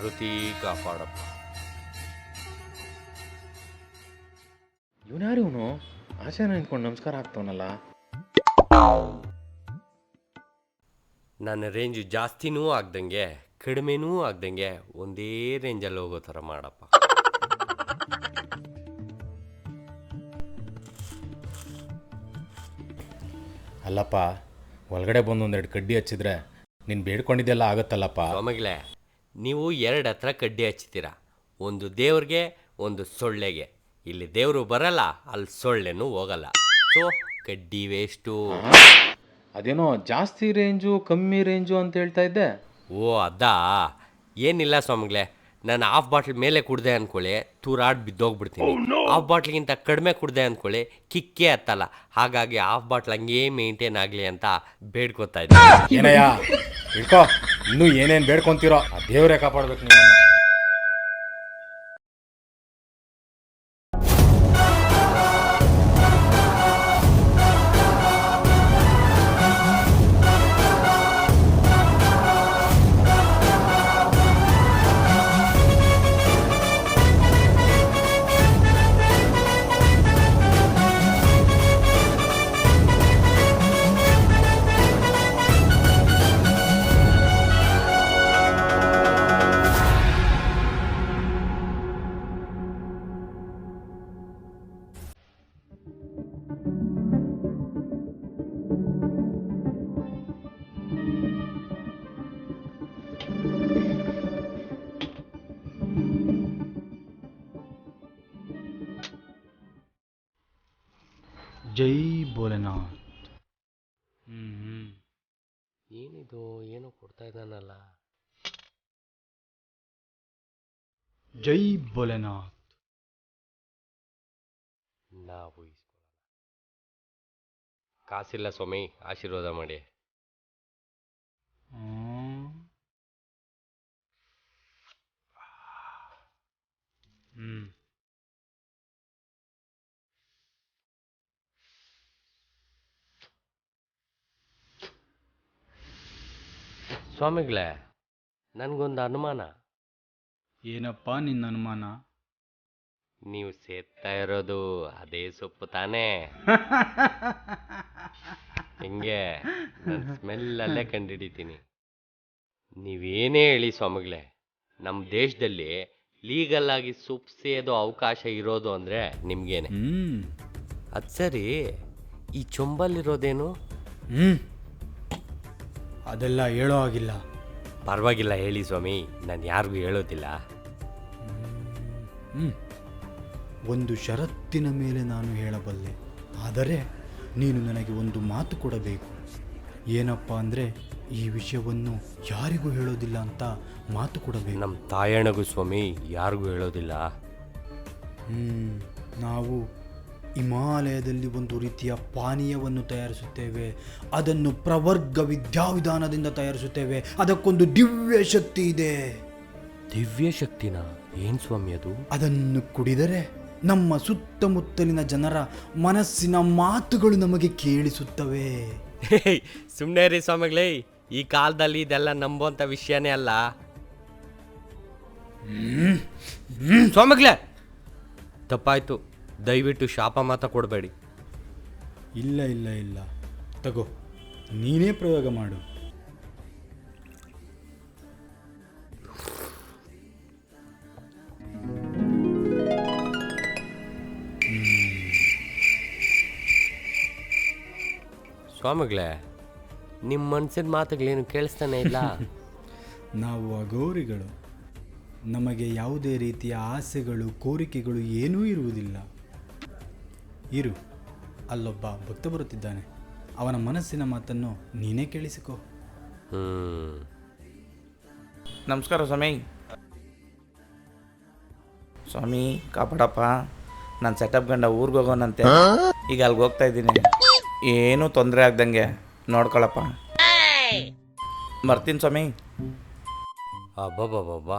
ಮಾರುತಿ ಕಾಪಾಡಪ್ಪ. ಇವನ್ಯಾರು ಇವನು ಆಶಾನ ನಿಂತ್ಕೊಂಡು ನಮಸ್ಕಾರ ಆಗ್ತವನಲ್ಲ. ನನ್ನ ರೇಂಜ್ ಜಾಸ್ತಿನೂ ಆಗ್ದಂಗೆ ಕಡಿಮೆನೂ ಆಗ್ದಂಗೆ ಒಂದೇ ರೇಂಜಲ್ಲಿ ಹೋಗೋ ಥರ ಮಾಡಪ್ಪ. ಅಲ್ಲಪ್ಪ, ಒಳಗಡೆ ಬಂದು ಒಂದೆರಡು ಕಡ್ಡಿ ಹಚ್ಚಿದ್ರೆ ನೀನು ಬೇಡ್ಕೊಂಡಿದ್ದೆಲ್ಲ ಆಗತ್ತಲ್ಲಪ್ಪ. ಸ್ವಾಮಿಗಳೇ, ನೀವು 2 ಹತ್ರ ಕಡ್ಡಿ ಹಚ್ತೀರ, ಒಂದು ದೇವ್ರಿಗೆ ಒಂದು ಸೊಳ್ಳೆಗೆ. ಇಲ್ಲಿ ದೇವರು ಬರಲ್ಲ, ಅಲ್ಲಿ ಸೊಳ್ಳೆನೂ ಹೋಗಲ್ಲ. ಸೊ ಕಡ್ಡಿ ವೇಸ್ಟು. ಅದೇನೋ ಜಾಸ್ತಿ ರೇಂಜು ಕಮ್ಮಿ ರೇಂಜು ಅಂತ ಹೇಳ್ತಾ ಇದ್ದೆ. ಓ ಅದಾ? ಏನಿಲ್ಲ ಸ್ವಾಮಿಗಳೇ, ನಾನು ಹಾಫ್ ಬಾಟ್ಲ್ ಮೇಲೆ ಕುಡ್ದೆ ಅಂದ್ಕೊಳ್ಳಿ ತೂರಾಡ್ ಬಿದ್ದೋಗ್ಬಿಡ್ತೀನಿ. ಹಾಫ್ ಬಾಟ್ಲಿಗಿಂತ ಕಡಿಮೆ ಕುಡ್ದೆ ಅಂದ್ಕೊಳ್ಳಿ ಕಿಕ್ಕೇ ಹತ್ತಲ್ಲ. ಹಾಗಾಗಿ ಹಾಫ್ ಬಾಟ್ಲ್ ಹಂಗೇ ಮೇಂಟೈನ್ ಆಗಲಿ ಅಂತ ಬೇಡ್ಕೊತಾ ಇದ್ದೆ. ಏನಯ್ಯ ಇಳ್ಕೋ, ಇನ್ನೂ ಏನೇನು ಬೇಡ್ಕೊಂತೀರೋ ಆ ದೇವರೇ ಕಾಪಾಡ್ಬೇಕು ನೀವು. ಜೈ ಭೋಲೆನಾಥ್. ಏನಿದು, ಏನೋ ಕೊಡ್ತಾ ಇದ್ದಾನಲ್ಲ. ಜೈ ಭೋಲೆನಾಥ್. ನಾವು ಕಾಸಿಲ್ಲ ಸ್ವಾಮಿ, ಆಶೀರ್ವಾದ ಮಾಡಿ. ಸ್ವಾಮಿಗಳೇ, ನನಗೊಂದು ಅನುಮಾನ. ಏನಪ್ಪ ನಿನ್ನ ಅನುಮಾನ? ನೀವು ಸೇರ್ತಾ ಇರೋದು ಅದೇ ಸೊಪ್ಪು ತಾನೇ? ಹೆಂಗೆ, ನಾನು ಸ್ಮೆಲ್ಲಲ್ಲೇ ಕಂಡುಹಿಡಿತೀನಿ. ನೀವೇನೇ ಹೇಳಿ ಸ್ವಾಮಿಗಳೇ, ನಮ್ಮ ದೇಶದಲ್ಲಿ ಲೀಗಲ್ ಆಗಿ ಸೊಪ್ಪು ಸೇದೋ ಅವಕಾಶ ಇರೋದು ಅಂದರೆ ನಿಮ್ಗೇನೆ. ಅದು ಸರಿ, ಈ ಚೊಂಬಲ್ಲಿರೋದೇನು? ಅದೆಲ್ಲ ಹೇಳೋ ಆಗಿಲ್ಲ. ಪರವಾಗಿಲ್ಲ ಹೇಳಿ ಸ್ವಾಮಿ, ನಾನು ಯಾರಿಗೂ ಹೇಳೋದಿಲ್ಲ. ಒಂದು ಷರತ್ತಿನ ಮೇಲೆ ನಾನು ಹೇಳಬಲ್ಲೆ, ಆದರೆ ನೀನು ನನಗೆ ಒಂದು ಮಾತು ಕೊಡಬೇಕು. ಏನಪ್ಪ ಅಂದರೆ ಈ ವಿಷಯವನ್ನು ಯಾರಿಗೂ ಹೇಳೋದಿಲ್ಲ ಅಂತ ಮಾತು ಕೊಡಬೇಕು. ನಮ್ಮ ತಾಯಣಗೂ ಸ್ವಾಮಿ ಯಾರಿಗೂ ಹೇಳೋದಿಲ್ಲ. ನಾವು ಹಿಮಾಲಯದಲ್ಲಿ ಒಂದು ರೀತಿಯ ಪಾನೀಯವನ್ನು ತಯಾರಿಸುತ್ತೇವೆ. ಅದನ್ನು ಪ್ರವರ್ಗ ವಿದ್ಯಾವಿಧಾನದಿಂದ ತಯಾರಿಸುತ್ತೇವೆ. ಅದಕ್ಕೊಂದು ದಿವ್ಯ ಶಕ್ತಿ ಇದೆ. ದಿವ್ಯ ಶಕ್ತಿನ? ಏನು ಸ್ವಾಮಿ ಅದು? ಅದನ್ನು ಕುಡಿದರೆ ನಮ್ಮ ಸುತ್ತಮುತ್ತಲಿನ ಜನರ ಮನಸ್ಸಿನ ಮಾತುಗಳು ನಮಗೆ ಕೇಳಿಸುತ್ತವೆ. ಸುಮ್ಮನೆ ರೀ ಸ್ವಾಮಿಗಳೇ, ಈ ಕಾಲದಲ್ಲಿ ಇದೆಲ್ಲ ನಂಬುವಂಥ ವಿಷಯನೇ ಅಲ್ಲ. ಸ್ವಾಮಿಗಳೇ, ತಪ್ಪಾಯ್ತು, ದಯವಿಟ್ಟು ಶಾಪ ಮಾತ್ರ ಕೊಡಬೇಡಿ. ಇಲ್ಲ ಇಲ್ಲ ಇಲ್ಲ, ತಗೋ, ನೀನೇ ಪ್ರಯೋಗ ಮಾಡು. ಸ್ವಾಮಿಗಳೇ, ನಿಮ್ಮ ಮನಸ್ಸಿನ ಮಾತುಗಳೇನು ಕೇಳಿಸ್ತಾನೆ ಇಲ್ಲ. ನಾವು ಅಘೋರಿಗಳು. ನಮಗೆ ಯಾವುದೇ ರೀತಿಯ ಆಸೆಗಳು ಕೋರಿಕೆಗಳು ಏನೂ ಇರುವುದಿಲ್ಲ. ಇರು, ಅಲ್ಲೊಬ್ಬ ಭಕ್ತ ಬರುತ್ತಿದ್ದಾನೆ. ಅವನ ಮನಸ್ಸಿನ ಮಾತನ್ನು ನೀನೇ ಕೇಳಿಸಿಕೋ. ನಮಸ್ಕಾರ ಸ್ವಾಮಿ. ಸ್ವಾಮಿ ಕಾಪಾಡಪ್ಪ, ನಾನು ಸೆಟಪ್ ಗಂಡ ಊರಿಗೆ ಹೋಗೋಣಂತೆ. ಈಗ ಅಲ್ಲಿಗೆ ಹೋಗ್ತಾ ಇದ್ದೀನಿ. ಏನೂ ತೊಂದರೆ ಆಗ್ದಂಗೆ ನೋಡ್ಕೊಳಪ್ಪ. ಬರ್ತೀನಿ ಸ್ವಾಮಿ. ಅಬ್ಬಬ್ಬಬ್ಬಾ,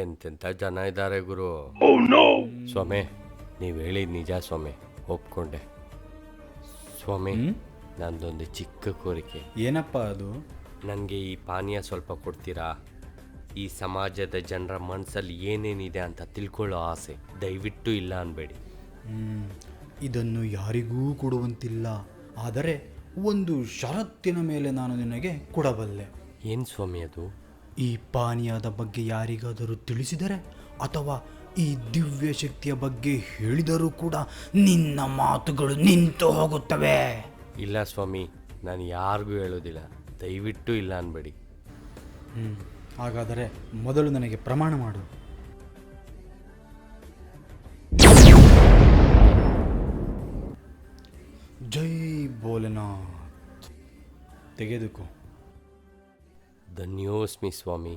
ಎಂತೆಂಥ ಜನ ಇದ್ದಾರೆ ಗುರು. ಸ್ವಾಮಿ, ನೀವು ಹೇಳಿದ ನಿಜ ಸ್ವಾಮಿ, ಒಪ್ಕೊಂಡೆ. ಸ್ವಾಮಿ, ನಂದೊಂದು ಚಿಕ್ಕ ಕೋರಿಕೆ. ಏನಪ್ಪ ಅದು? ನನಗೆ ಈ ಪಾನೀಯ ಸ್ವಲ್ಪ ಕೊಡ್ತೀರಾ? ಈ ಸಮಾಜದ ಜನರ ಮನಸ್ಸಲ್ಲಿ ಏನೇನಿದೆ ಅಂತ ತಿಳ್ಕೊಳ್ಳೋ ಆಸೆ. ದಯವಿಟ್ಟು ಇಲ್ಲ ಅನ್ಬೇಡಿ. ಇದನ್ನು ಯಾರಿಗೂ ಕೊಡುವಂತಿಲ್ಲ. ಆದರೆ ಒಂದು ಷರತ್ತಿನ ಮೇಲೆ ನಾನು ನಿನಗೆ ಕೊಡಬಲ್ಲೆ. ಏನು ಸ್ವಾಮಿ ಅದು? ಈ ಪಾನೀಯದ ಬಗ್ಗೆ ಯಾರಿಗಾದರೂ ತಿಳಿಸಿದರೆ ಅಥವಾ ಈ ದಿವ್ಯ ಶಕ್ತಿಯ ಬಗ್ಗೆ ಹೇಳಿದರೂ ಕೂಡ ನಿನ್ನ ಮಾತುಗಳು ನಿಂತು ಹೋಗುತ್ತವೆ. ಇಲ್ಲ ಸ್ವಾಮಿ, ನಾನು ಯಾರಿಗೂ ಹೇಳೋದಿಲ್ಲ. ದಯವಿಟ್ಟು ಇಲ್ಲ ಅನ್ಬೇಡಿ. ಹಾಗಾದರೆ ಮೊದಲು ನನಗೆ ಪ್ರಮಾಣ ಮಾಡು. ಜೈ ಭೋಲೆನಾಥ್. ತೆಗೆದುಕೋ. ಧನ್ಯೋಸ್ಮಿ ಸ್ವಾಮಿ.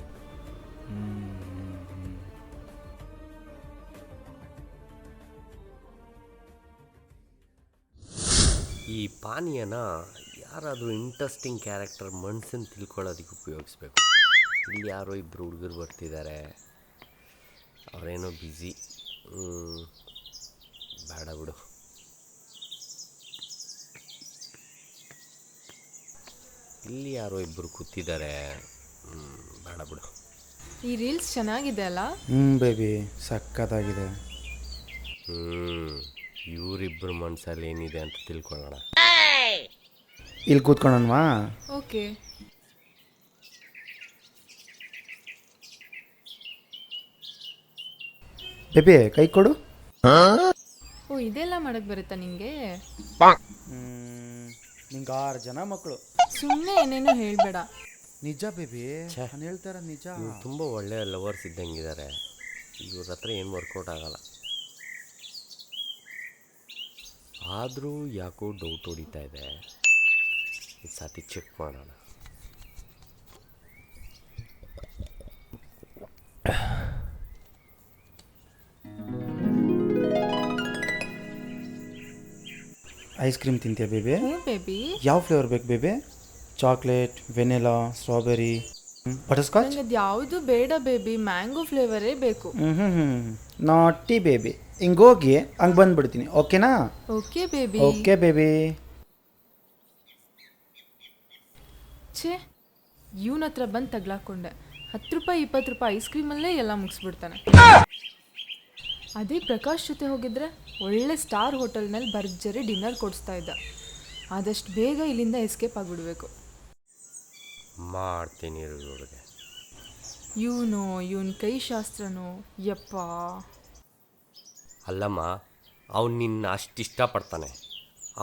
ಈ ಪಾನೀಯನ ಯಾರಾದರೂ ಇಂಟ್ರೆಸ್ಟಿಂಗ್ ಕ್ಯಾರೆಕ್ಟರ್ ಮನ್ಸನ್ನು ತಿಳ್ಕೊಳ್ಳೋದಕ್ಕೆ ಉಪಯೋಗಿಸ್ಬೇಕು. ಇಲ್ಲಿ ಯಾರೋ ಇಬ್ಬರು ಹುಡುಗರು ಬರ್ತಿದ್ದಾರೆ, ಅವರೇನೋ ಬ್ಯುಸಿ. ಬೇಡ ಬಿಡು. ಇಲ್ಲಿ ಯಾರೋ ಇಬ್ಬರು ಕೂತಿದ್ದಾರೆ, ಬೇಡ ಬಿಡು. ಈ ರೀಲ್ಸ್ ಚೆನ್ನಾಗಿದೆ ಅಲ್ಲ? ಬೇಬಿ ಸಕ್ಕತ್ತಾಗಿದೆ. ಇವರಿಬ್ಬರು ಮನಸ್ಸಲ್ಲಿ ಏನಿದೆ ಅಂತ ತಿಳ್ಕೊಳ್ಳೋಣ. ಇಲ್ಲಿ ಕೂತ್ಕೊಳ್ಳೋಣವಾ? ಓಕೆ. ಬೇಬಿ ಕೈ ಕೊಡು. ಓ, ಇದೆಲ್ಲ ಮಾಡಕ್ ಬರುತ್ತಾ ನಿಂಗೆ? ನಿಂಗೆ 6 ಜನ ಮಕ್ಕಳು. ಸುಮ್ಮನೆ ಏನೇನೋ ಹೇಳ್ಬೇಡ. ನಿಜ ಬೇಬಿ, ನಾನು ಹೇಳ್ತಾರ ನಿಜ. ಇವ್ರು ತುಂಬ ಒಳ್ಳೆ ಲವರ್ಸ್ ಇದ್ದಂಗಿದ್ದಾರೆ. ಇವ್ರ ಹತ್ರ ಏನು ವರ್ಕೌಟ್ ಆಗಲ್ಲ. ಆದರೂ ಯಾಕೋ ಡೌಟ್ ಹೊಡಿತಾ ಇದೆ. ಈ ಸತಿ ಚೆಕ್ ಮಾಡೋಣ. ಐಸ್ ಕ್ರೀಮ್ ತಿಂತೀಯ ಬೇಬಿ? ಹ್ಞೂ ಬೇಬಿ. ಯಾವ ಫ್ಲೇವರ್ ಬೇಕು baby? Chocolate, vanilla, strawberry, butterscotch? ನಂಗೆ ಅದು ಯಾವುದು ಬೇಡ ಬೇಬಿ, ಮ್ಯಾಂಗೋ ಫ್ಲೇವರೇ ಬೇಕು. ನಾಟಿ ಬೇಬಿ. ಹಿಂಗೋಗಿ ಹಂಗೆ ಬಂದ್ಬಿಡ್ತೀನಿ, ಓಕೆನಾ? Okay baby. Okay baby. ಛೇ, ಇವನ ಹತ್ರ ಬಂದು ತಗ್ಲಾಕೊಂಡೆ. 10 ರೂಪಾಯಿ 20 ರೂಪಾಯಿ ಐಸ್ ಕ್ರೀಮಲ್ಲೇ ಎಲ್ಲ ಮುಗಿಸ್ಬಿಡ್ತಾನೆ. ಅದೇ ಪ್ರಕಾಶ್ ಜೊತೆ ಹೋಗಿದ್ರೆ ಒಳ್ಳೆ ಸ್ಟಾರ್ ಹೋಟೆಲ್ನಲ್ಲಿ ಭರ್ಜರಿ ಡಿನ್ನರ್ ಕೊಡಿಸ್ತಾ ಇದ್ದ. ಆದಷ್ಟು ಬೇಗ ಇಲ್ಲಿಂದ ಎಸ್ಕೇಪ್ ಆಗಿಬಿಡ್ಬೇಕು. ಮಾಡ್ತೀನಿ ಇವ್ರಿಗೆ. ಇವನ ಕೈ ಶಾಸ್ತ್ರನೋ ಯಪ್ಪ. ಅಲ್ಲಮ್ಮ, ಅವ್ನು ನಿನ್ನ ಅಷ್ಟು ಇಷ್ಟಪಡ್ತಾನೆ.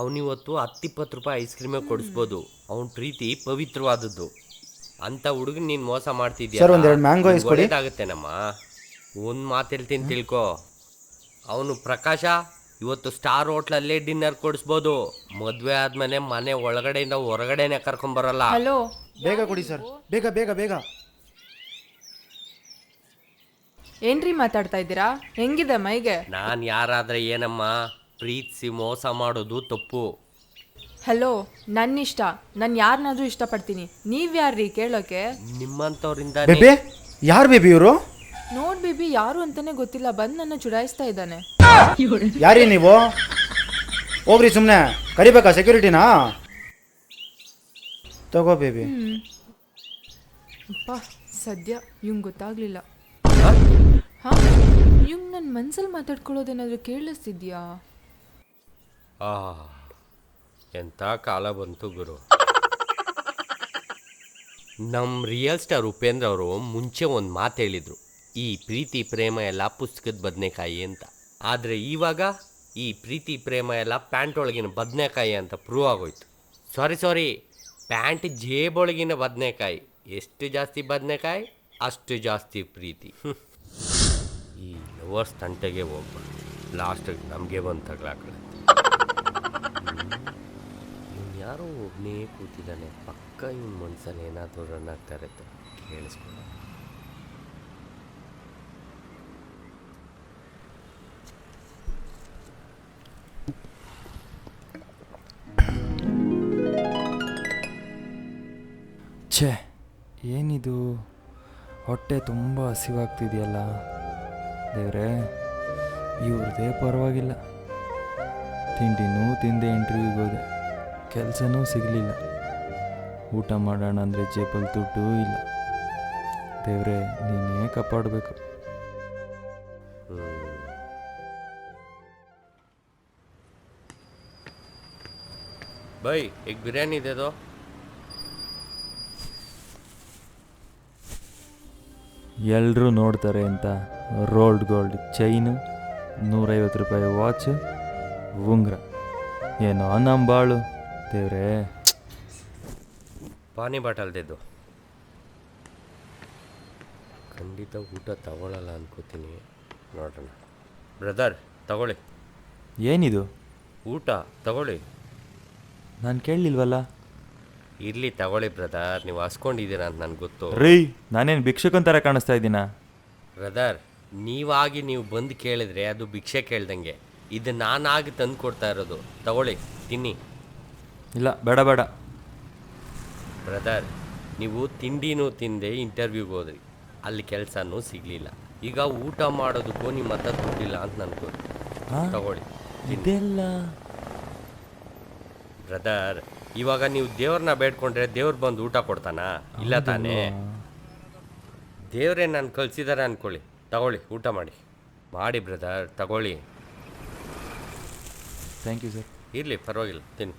ಅವನಿವತ್ತು 10-20 ರೂಪಾಯಿ ಐಸ್ ಕ್ರೀಮೇ ಕೊಡಿಸ್ಬೋದು. ಅವನ ಪ್ರೀತಿ ಪವಿತ್ರವಾದದ್ದು. ಅಂಥ ಹುಡುಗ ನೀನು ಮೋಸ ಮಾಡ್ತಿದ್ಯಾ? ಸರ್, ಒಂದೆರಡು ಮ್ಯಾಂಗೋ ಐಸ್ ಕೊಡಿ. ಆಗುತ್ತೇನಮ್ಮ, ಒಂದು ಮಾತು ಹೇಳ್ತೀನಿ ತಿಳ್ಕೊ. ಅವನು ಪ್ರಕಾಶ ಇವತ್ತು ಸ್ಟಾರ್ ಹೋಟ್ಲಲ್ಲೇ ಡಿನ್ನರ್ ಕೊಡಿಸ್ಬೋದು. ಮದುವೆ ಆದಮೇಲೆ ಮನೆ ಒಳಗಡೆಯಿಂದ ಹೊರಗಡೆನೆ ಕರ್ಕೊಂಬರಲ್ಲ. ಹಲೋ, ಬೇಗ ಕೊಡಿ ಸರ್, ಬೇಗ ಬೇಗ ಬೇಗ. ಏನ್ರಿ ಮಾತಾಡ್ತಾ ಇದ್ದೀರಾ? ಹೆಂಗಿದೆ ಮೈಗೆ? ನಾನು ಯಾರಾದ್ರೆ ಏನಮ್ಮ, ಪ್ರೀತಿಸಿ ಮೋಸ ಮಾಡೋದು ತಪ್ಪು. ಹಲೋ, ನನ್ನ ಇಷ್ಟ. ನಾನು ಯಾರನ್ನಾದ್ರೂ ಇಷ್ಟಪಡ್ತೀನಿ. ನೀವ್ಯಾರ್ರಿ ಕೇಳೋಕೆ? ನಿಮ್ಮಂಥವ್ರಿಂದ ಬೇಬಿ, ಯಾರು ಬೇಬಿ ಇವರು? ನೋಡ್ ಬೇಬಿ, ಯಾರು ಅಂತಾನೆ ಗೊತ್ತಿಲ್ಲ, ಬಂದು ನನ್ನ ಚುಡಾಯಿಸ್ತಾ ಇದ್ದಾನೆ. ಯಾರೀ ನೀವು? ಹೋಗ್ರಿ ಸುಮ್ಮನೆ. ಕರಿಬೇಕಾ ಸೆಕ್ಯೂರಿಟಿನಾ? ತಗೋ ಬೇಬಿ. ಅಪ್ಪ, ಸದ್ಯ ಇವಂಗೆ ಗೊತ್ತಾಗ್ಲಿಲ್ಲ. ಹಾ, ಇವಂಗ್ ನನ್ನ ಮನ್ಸಲ್ಲಿ ಮಾತಾಡ್ಕೊಳ್ಳೋದೇನಾದ್ರೂ ಕೇಳಿಸ್ತಿದ್ಯಾ? ಎಂಥ ಕಾಲ ಬಂತು ಗುರು. ನಮ್ಮ ರಿಯಲ್ ಸ್ಟಾರ್ ಉಪೇಂದ್ರ ಅವರು ಮುಂಚೆ ಒಂದು ಮಾತು ಹೇಳಿದರು, ಈ ಪ್ರೀತಿ ಪ್ರೇಮ ಎಲ್ಲ ಪುಸ್ತಕದ ಬದನೆಕಾಯಿ ಅಂತ. ಆದರೆ ಇವಾಗ ಈ ಪ್ರೀತಿ ಪ್ರೇಮ ಎಲ್ಲ ಪ್ಯಾಂಟ್ ಒಳಗಿನ ಬದನೆಕಾಯಿ ಅಂತ ಪ್ರೂವ್ ಆಗೋಯ್ತು. ಸಾರಿ, ಪ್ಯಾಂಟ್ ಜೇಬೊಳಗಿನ ಬದನೆಕಾಯಿ. ಎಷ್ಟು ಜಾಸ್ತಿ ಬದನೆಕಾಯಿ ಅಷ್ಟು ಜಾಸ್ತಿ ಪ್ರೀತಿ. ಈ ಲವರ್ಸ್ ತಂಟೆಗೆ ಹೋಗ್ಬಾರ್ದು. ಲಾಸ್ಟಿಗೆ ನಮಗೆ ಬಂದು ತಗ್ಲಾಕಡೆ. ಇವನು ಯಾರೋ ಒಬ್ಬನೇ ಕೂತಿದ್ದಾನೆ. ಪಕ್ಕ ಇವನ ಮನಸ್ಸಲ್ಲಿ ಏನಾದರೂ ರನ್ ಆಗ್ತಾ ಇರುತ್ತೆ. ಕೇಳಿಸ್ಕೊಳ್ಳ. ಛೇ, ಏನಿದು? ಹೊಟ್ಟೆ ತುಂಬ ಹಸಿವಾಗ್ತಿದೆಯಲ್ಲ ದೇವ್ರೆ. ಇವ್ರದ್ದೇ ಪರವಾಗಿಲ್ಲ. ತಿಂಡಿನೂ ತಿಂದೆ, ಇಂಟರ್ವ್ಯೂಗೆ ಹೋದೆ, ಕೆಲಸನೂ ಸಿಗಲಿಲ್ಲ. ಊಟ ಮಾಡೋಣ ಅಂದರೆ ಜೇಬಲ್ಲಿ ದುಡ್ಡೂ ಇಲ್ಲ. ದೇವ್ರೆ ನೀನೇ ಕಾಪಾಡಬೇಕು. ಬೈ ಈಗ ಬಿರಿಯಾನಿ ಇದೆ ಅದು. ಎಲ್ಲರೂ ನೋಡ್ತಾರೆ ಅಂತ ರೋಲ್ಡ್ ಗೋಲ್ಡ್ ಚೈನು, 150 ರೂಪಾಯಿ ವಾಚ್, ಉಂಗುರ, ಏನೋ ನಂಬಾಳು ದೇವ್ರೆ. ಪಾನಿ ಬಾಟಲ್ದಿದ್ದು ಖಂಡಿತ ಊಟ ತಗೊಳ್ಳಲ್ಲ ಅನ್ಕೋತೀನಿ. ನೋಡೋಣ. ಬ್ರದರ್ ತಗೊಳ್ಳಿ, ಏನಿದು? ಊಟ ತಗೊಳ್ಳಿ. ನಾನು ಕೇಳಲಿಲ್ವಲ್ಲ. ಇರಲಿ ತಗೊಳ್ಳಿ ಬ್ರದರ್, ನೀವು ಹಸ್ಕೊಂಡಿದ್ದೀರಾ ಅಂತ ನನಗೆ ಗೊತ್ತು. ರೀ, ನಾನೇನು ಭಿಕ್ಷುಕನ್ ಥರ ಕಾಣಿಸ್ತಾ ಇದ್ದೀನಾ? ಬ್ರದರ್, ನೀವಾಗಿ ನೀವು ಬಂದು ಕೇಳಿದ್ರೆ ಅದು ಭಿಕ್ಷೆ ಕೇಳ್ದಂಗೆ. ಇದು ನಾನಾಗಿ ತಂದು ಕೊಡ್ತಾ ಇರೋದು. ತಗೊಳ್ಳಿ, ತಿನ್ನಿ. ಇಲ್ಲ, ಬೇಡ ಬೇಡ. ಬ್ರದರ್, ನೀವು ತಿಂಡಿನೂ ತಿಂದೆ ಇಂಟರ್ವ್ಯೂಗೆ ಹೋದ್ರಿ, ಅಲ್ಲಿ ಕೆಲಸನೂ ಸಿಗಲಿಲ್ಲ. ಈಗ ಊಟ ಮಾಡೋದಕ್ಕೂ ನಿಮ್ಮ ಹತ್ರ ದುಡ್ಡಿಲ್ಲ ಅಂತ ನನಗೆ ಗೊತ್ತು. ತಗೊಳ್ಳಿ. ಇದೆಲ್ಲ ಬ್ರದರ್, ಇವಾಗ ನೀವು ದೇವ್ರನ್ನ ಬೇಡ್ಕೊಂಡ್ರೆ ದೇವ್ರು ಬಂದು ಊಟ ಕೊಡ್ತಾನಾ? ಇಲ್ಲ ತಾನೇ. ದೇವರೇ ನಾನು ಕಳಿಸಿದಾರೆ ಅಂದ್ಕೊಳ್ಳಿ. ತಗೊಳ್ಳಿ, ಊಟ ಮಾಡಿ ಮಾಡಿ ಬ್ರದರ್, ತಗೊಳ್ಳಿ. Thank you sir. ಇರಲಿ, ಪರವಾಗಿಲ್ಲ, ತಿನ್ನಿ.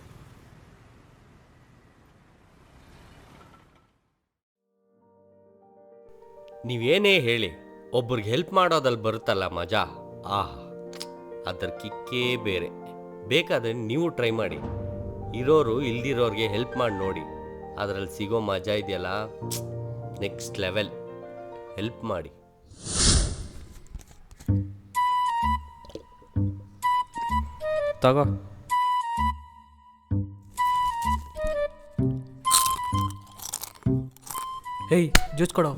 ನೀವೇನೇ ಹೇಳಿ, ಒಬ್ರಿಗೆ ಹೆಲ್ಪ್ ಮಾಡೋದಲ್ಲಿ ಬರುತ್ತಲ್ಲ ಮಜಾ, ಅದರ ಕಿಕ್ಕೇ ಬೇರೆ. ಬೇಕಾದರೆ ನೀವು ಟ್ರೈ ಮಾಡಿ. ಇರೋರು ಇಲ್ದಿರೋರಿಗೆ ಹೆಲ್ಪ್ ಮಾಡಿ ನೋಡಿ, ಅದರಲ್ಲಿ ಸಿಗೋ ಮಜಾ ಇದೆಯಲ್ಲ, ನೆಕ್ಸ್ಟ್ ಲೆವೆಲ್. ಹೆಲ್ಪ್ ಮಾಡಿ. ತಗೋ. ಹೇಯ್, ಜ್ಯೂಸ್ ಕೊಡೋ.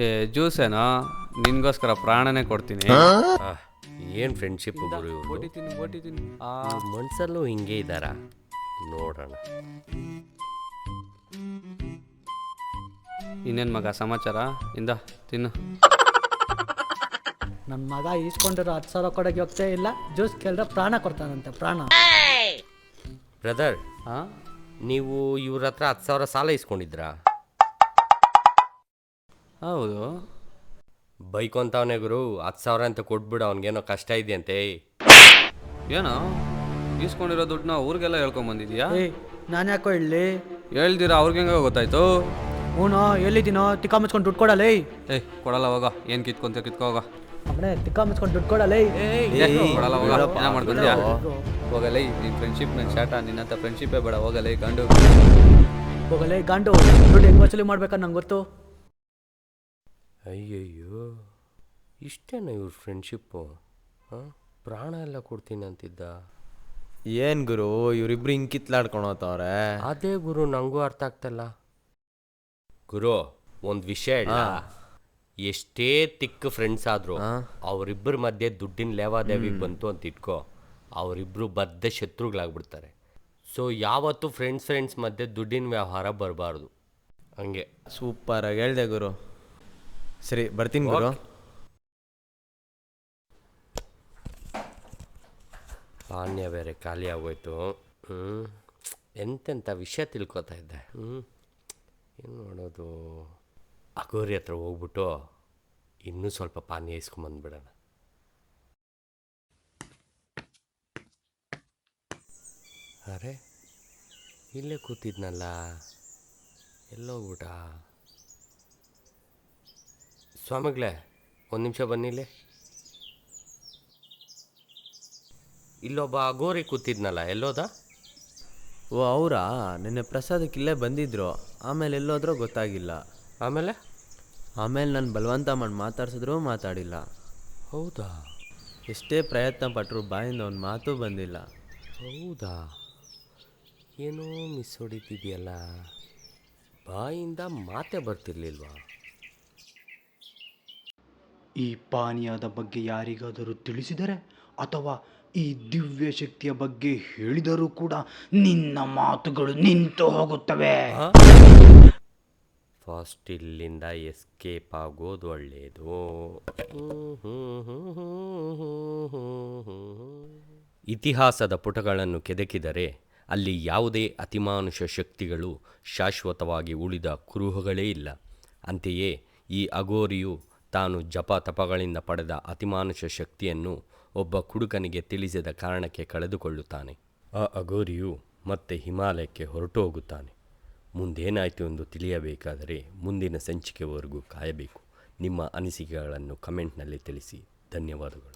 ಏ ಜ್ಯೂಸೇನೋ? ನಿನ್ಗೋಸ್ಕರ ಪ್ರಾಣನೇ ಕೊಡ್ತೀನಿ. ಏನು ಫ್ರೆಂಡ್ಶಿಪ್ ಒಬ್ಬರು ಇವರು. ಬೋಟಿತೀನಿ. ಮನ್ಸಲ್ಲೂ ಹಿಂಗೆ ಇದ್ದಾರಾ? ನೋಡೋಣ. ಇನ್ನೇನು ಮಗ ಸಮಾಚಾರ? ಇಂದ ತಿನ್ನು. ನನ್ನ ಮಗ ಈಸ್ಕೊಂಡಿರೋ 10,000 ಕೊಡೋಕೆ ಹೋಗ್ತೇ ಇಲ್ಲ, ಜ್ಯೂಸ್ ಕೇಳಿದ್ರೆ ಪ್ರಾಣ ಕೊಡ್ತಾನಂತೆ, ಪ್ರಾಣ. ಬ್ರದರ್, ಹಾಂ, ನೀವು ಇವ್ರ ಹತ್ರ 10,000 ಸಾಲ ಇಸ್ಕೊಂಡಿದ್ರಾ? ಹೌದು. ಬೈಕೊಂತವನೇ ಗುರು, 10,000 ಅಂತ ಕೊಟ್ಬಿಡು, ಅವನಿಗೇನೋ ಕಷ್ಟ ಇದೆಯಂತೆ. ಏನೋ ಈಸ್ಕೊಂಡಿರೋ ದುಡ್ಡನ್ನ ಊರಿಗೆಲ್ಲ ಹೇಳ್ಕೊಂಬಂದಿದ್ಯಾ? ಏಯ್, ನಾನು ಯಾಕೋ ಹೇಳಿ? ಹೇಳ್ದಿರಾ ಅವ್ರಿಗೆ ಹೆಂಗ ಗೊತ್ತಾಯ್ತು? ಹ್ಞೂ, ಎಲ್ಲಿದ್ದೀನೋ? ತಿಕ್ಕ ಮುಚ್ಕೊಂಡು ದುಡ್ಡು ಕೊಡಲ್ಲ. ಏಯ್ ಕೊಡಲ್ಲ, ಹೋಗ. ಏನು ಕಿತ್ಕೊ ಹೋಗ. ಅವನೇ ತಿಕ್ಕ ಮುಚ್ಕೊಂಡು ದುಡ್ಡು ಕೊಡಲ್ಲ. ಕೊಡಲ್ಲ, ಹೋಗ. ಏನ ಮಾಡ್ಕೊಂಡ್ಯಾ? ಹೋಗಲ್ಲ. ನಿನ್ನ ಫ್ರೆಂಡ್ಶಿಪ್ ನನ್ನ ಶಾಟ, ನಿನ್ನಂತ ಫ್ರೆಂಡ್ಶಿಪ್ಪೇ ಬೇಡ. ಹೋಗಲ್ಲ ಗಂಡು. ಹೋಗಲ್ಲ ಗಂಡು. ದುಡ್ಡು ಹೆಂಗೆ ವಸೂಲಿ ಮಾಡ್ಬೇಕಂತ ನಂಗೆ ಗೊತ್ತು. ಅಯ್ಯಯ್ಯೋ, ಇಷ್ಟೇನ ಇವ್ರ ಫ್ರೆಂಡ್ಶಿಪ್ಪು? ಹಾಂ, ಪ್ರಾಣ ಎಲ್ಲ ಕೊಡ್ತೀನಿ ಅಂತಿದ್ದ. ಏನ್ ಗುರು ಇವರಿಬ್ರು ಹಿಂಗ್ ಕಿತ್ಲಾಡ್ಕೊಳತ್ತವ್ರೆ? ಅದೇ ಗುರು, ನನಗೂ ಅರ್ಥ ಆಗ್ತಲ್ಲ. ಗುರು, ಒಂದು ವಿಷಯ ಇಲ್ಲ, ಎಷ್ಟೇ ತಿಕ್ಕ ಫ್ರೆಂಡ್ಸ್ ಆದರೂ ಅವರಿಬ್ಬರ ಮಧ್ಯೆ ದುಡ್ಡಿನ ಲೇವಾದೇವಿಗೆ ಬಂತು ಅಂತ ಇಟ್ಕೋ, ಅವರಿಬ್ಬರು ಬದ್ಧ ಶತ್ರುಗಳಾಗ್ಬಿಡ್ತಾರೆ. ಸೊ ಯಾವತ್ತೂ ಫ್ರೆಂಡ್ಸ್ ಮಧ್ಯೆ ದುಡ್ಡಿನ ವ್ಯವಹಾರ ಬರಬಾರ್ದು. ಹಂಗೆ. ಸೂಪರ್ ಆಗಿ ಹೇಳ್ದೆ ಗುರು. ಸರಿ, ಬರ್ತೀನಿ ಗುರು. ಪಾನೀಯ ಬೇರೆ ಖಾಲಿ ಆಗೋಯ್ತು. ಎಂತೆಂಥ ವಿಷಯ ತಿಳ್ಕೊತಾ ಇದ್ದೆ. ಏನು ಮಾಡೋದು? ಅಗೋರಿ ಹತ್ರ ಹೋಗ್ಬಿಟ್ಟು ಇನ್ನೂ ಸ್ವಲ್ಪ ಪಾನೀಯ ಇಸ್ಕೊಂಬಂದ್ಬಿಡೋಣ. ಅರೆ, ಇಲ್ಲೇ ಕೂತಿದ್ನಲ್ಲ, ಎಲ್ಲೋಗ್ಬಿಟ್ಟ? ಸ್ವಾಮಿಗಳೇ, ಒಂದು ನಿಮಿಷ ಬನ್ನಿಲ್ಲೇ. ಇಲ್ಲೊಬ್ಬ ಅಗೋರಿ ಕೂತಿದ್ನಲ್ಲ, ಎಲ್ಲೋದ? ಓ ಅವರಾ? ನಿನ್ನೆ ಪ್ರಸಾದಕ್ಕೆ ಇಲ್ಲೇ ಬಂದಿದ್ರು, ಆಮೇಲೆ ಎಲ್ಲೋದ್ರೂ ಗೊತ್ತಾಗಿಲ್ಲ. ಆಮೇಲೆ ನಾನು ಬಲವಂತ ಮಾಡಿ ಮಾತಾಡ್ಸಿದ್ರೂ ಮಾತಾಡಿಲ್ಲ. ಹೌದಾ? ಎಷ್ಟೇ ಪ್ರಯತ್ನ ಪಟ್ಟರು ಬಾಯಿಂದ ಒಂದು ಮಾತು ಬಂದಿಲ್ಲ. ಹೌದಾ? ಏನೋ ಮಿಸ್ ಹೊಡಿತಿದೆಯಲ್ಲ, ಬಾಯಿಂದ ಮಾತೇ ಬರ್ತಿರ್ಲಿಲ್ವಾ? ಈ ಪಾನೀಯದ ಬಗ್ಗೆ ಯಾರಿಗಾದರೂ ತಿಳಿಸಿದರೆ ಅಥವಾ ಈ ದಿವ್ಯ ಶಕ್ತಿಯ ಬಗ್ಗೆ ಹೇಳಿದರೂ ಕೂಡ ನಿನ್ನ ಮಾತುಗಳು ನಿಂತು ಹೋಗುತ್ತವೆ. ಫಾಸ್ಟ್ ಇಲ್ಲಿಂದ ಎಸ್ಕೇಪ್ ಆಗೋದು ಒಳ್ಳೆಯದು. ಇತಿಹಾಸದ ಪುಟಗಳನ್ನು ಕೆದಕಿದರೆ ಅಲ್ಲಿ ಯಾವುದೇ ಅತಿಮಾನುಷ ಶಕ್ತಿಗಳು ಶಾಶ್ವತವಾಗಿ ಉಳಿದ ಕುರುಹುಗಳೇ ಇಲ್ಲ. ಅಂತೆಯೇ ಈ ಅಘೋರಿಯು ತಾನು ಜಪ ತಪಗಳಿಂದ ಪಡೆದ ಅತಿಮಾನುಷ ಶಕ್ತಿಯನ್ನು ಒಬ್ಬ ಕುಡುಕನಿಗೆ ತಿಳಿಸಿದ ಕಾರಣಕ್ಕೆ ಕಳೆದುಕೊಳ್ಳುತ್ತಾನೆ. ಆ ಅಘೋರಿಯು ಮತ್ತೆ ಹಿಮಾಲಯಕ್ಕೆ ಹೊರಟು ಹೋಗುತ್ತಾನೆ. ಮುಂದೇನಾಯಿತು ಎಂದು ತಿಳಿಯಬೇಕಾದರೆ ಮುಂದಿನ ಸಂಚಿಕೆವರೆಗೂ ಕಾಯಬೇಕು. ನಿಮ್ಮ ಅನಿಸಿಕೆಗಳನ್ನು ಕಮೆಂಟ್ನಲ್ಲಿ ತಿಳಿಸಿ. ಧನ್ಯವಾದಗಳು.